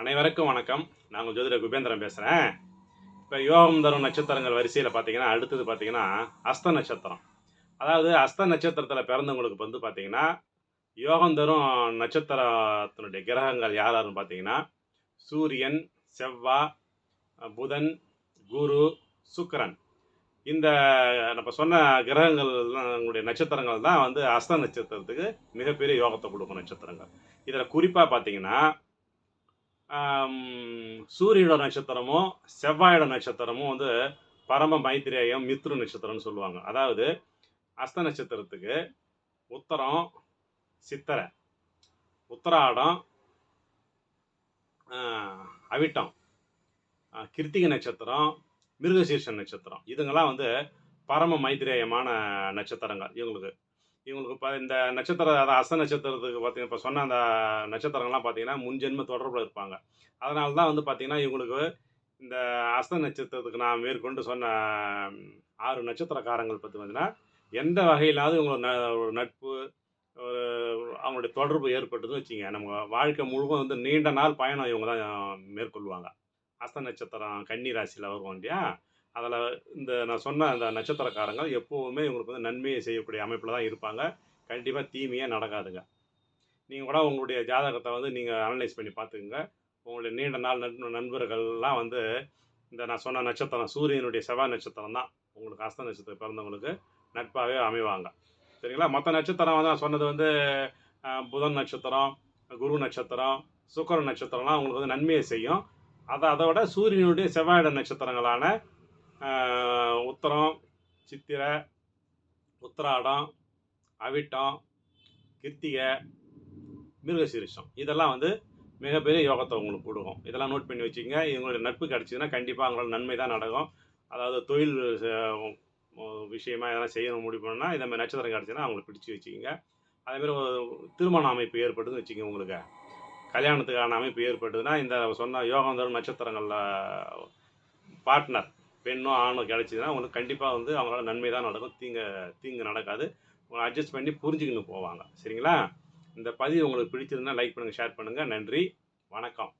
அனைவருக்கும் வணக்கம். நான் உங்கள் ஜோதிடர் குபேந்திரன் பேசுகிறேன். இப்போ யோகம் தரும் நட்சத்திரங்கள் வரிசையில் பார்த்தீங்கன்னா, அடுத்தது பார்த்தீங்கன்னா அஸ்த நட்சத்திரம். அதாவது அஸ்த நட்சத்திரத்தில் பிறந்தவங்களுக்கு வந்து பார்த்தீங்கன்னா, யோகம் தரும் நட்சத்திரத்தினுடைய கிரகங்கள் யார் யாருன்னு பார்த்தீங்கன்னா, சூரியன், செவ்வாய், புதன், குரு, சுக்கிரன். இந்த நம்ம சொன்ன கிரகங்களுடைய நட்சத்திரங்கள் தான் வந்து அஸ்த நட்சத்திரத்துக்கு மிகப்பெரிய யோகத்தை கொடுக்கும் நட்சத்திரங்கள். இதில் குறிப்பாக பார்த்தீங்கன்னா, சூரியனோட நட்சத்திரமும் செவ்வாயோட நட்சத்திரமும் வந்து பரம மைத்திரேயம் மித்ரு நட்சத்திரம்னு சொல்லுவாங்க. அதாவது அஸ்த நட்சத்திரத்துக்கு உத்தரம், சித்திரை, உத்தராடம், அவிட்டம், கிருத்திகை நட்சத்திரம், மிருகசீர்ஷன் நட்சத்திரம், இதுங்கெல்லாம் வந்து பரம மைத்திரேயமான நட்சத்திரங்கள். இவங்களுக்கு இப்போ இந்த நட்சத்திரம், அதாவது அஸ்த நட்சத்திரத்துக்கு பார்த்தீங்கன்னா, இப்போ சொன்ன அந்த நட்சத்திரங்கள்லாம் பார்த்தீங்கன்னா முன்ஜென்ம தொடர்பில் இருப்பாங்க. அதனால தான் வந்து பார்த்தீங்கன்னா, இவங்களுக்கு இந்த அஸ்த நட்சத்திரத்துக்கு நான் மேற்கொண்டு சொன்ன 6 நட்சத்திரக்காரங்கள் பற்றி பார்த்தீங்கன்னா, எந்த வகையிலாவது இவங்க ஒரு நட்பு, ஒரு அவங்களுடைய தொடர்பு ஏற்பட்டதுன்னு வச்சுங்க, நம்ம வாழ்க்கை முழுவதும் வந்து நீண்ட நாள் பயணம் இவங்க தான் மேற்கொள்வாங்க. அஸ்த நட்சத்திரம் கன்னி ராசியில் வருவோம் இல்லையா, அதில் இந்த நான் சொன்ன அந்த நட்சத்திரக்காரங்க எப்போவுமே இவங்களுக்கு வந்து நன்மையை செய்யக்கூடிய அமைப்பில் தான் இருப்பாங்க. கண்டிப்பாக தீமையே நடக்காதுங்க. நீங்கள் கூட உங்களுடைய ஜாதகத்தை வந்து நீங்கள் அனலைஸ் பண்ணி பார்த்துக்குங்க. உங்களுடைய நீண்ட நாள் நண்பர்கள்லாம் வந்து இந்த நான் சொன்ன நட்சத்திரம் சூரியனுடைய செவ்வாய் நட்சத்திரம் தான் உங்களுக்கு அஸ்த நட்சத்திரம் பிறந்தவங்களுக்கு நட்பாகவே அமைவாங்க. சரிங்களா? மற்ற நட்சத்திரம் வந்து நான் சொன்னது வந்து புதன் நட்சத்திரம், குரு நட்சத்திரம், சுக்கிரன் நட்சத்திரம்லாம் உங்களுக்கு வந்து நன்மையை செய்யும். அதோட சூரியனுடைய செவ்வாயோட நட்சத்திரங்களான உத்தரம், சித்திரை, உத்திராடம், அவிட்டம், கிருத்திகை, மிருகசீரிஷம், இதெல்லாம் வந்து மிகப்பெரிய யோகத்தை உங்களுக்கு கொடுக்கும். இதெல்லாம் நோட் பண்ணி வச்சுக்கோங்க. இவங்களுடைய நட்பு கிடச்சிதுன்னா கண்டிப்பாக அவங்களோட நன்மை தான் நடக்கும். அதாவது தொழில் விஷயமா எதனா செய்யணும் முடிவு பண்ணால் இந்த மாதிரி நட்சத்திரம் கிடச்சிதுன்னா அவங்களை பிடிச்சி வச்சுக்கோங்க. அதேமாதிரி ஒரு திருமண அமைப்பு ஏற்படுதுன்னு வச்சுக்கோங்க, உங்களுக்கு கல்யாணத்துக்கான அமைப்பு ஏற்பட்டதுன்னா இந்த சொன்ன யோகம் தரும் நட்சத்திரங்களில் பார்ட்னர் பெண்ணோ ஆணோ கிடச்சிதுன்னா உங்களுக்கு கண்டிப்பாக வந்து அவங்களால நன்மை தான் நடக்கும். தீங்கு நடக்காது. உங்களை அட்ஜஸ்ட் பண்ணி புரிஞ்சுக்கின்னு போவாங்க. சரிங்களா? இந்த பதிவு உங்களுக்கு பிடிச்சிருந்தால் லைக் பண்ணுங்கள், ஷேர் பண்ணுங்கள். நன்றி, வணக்கம்.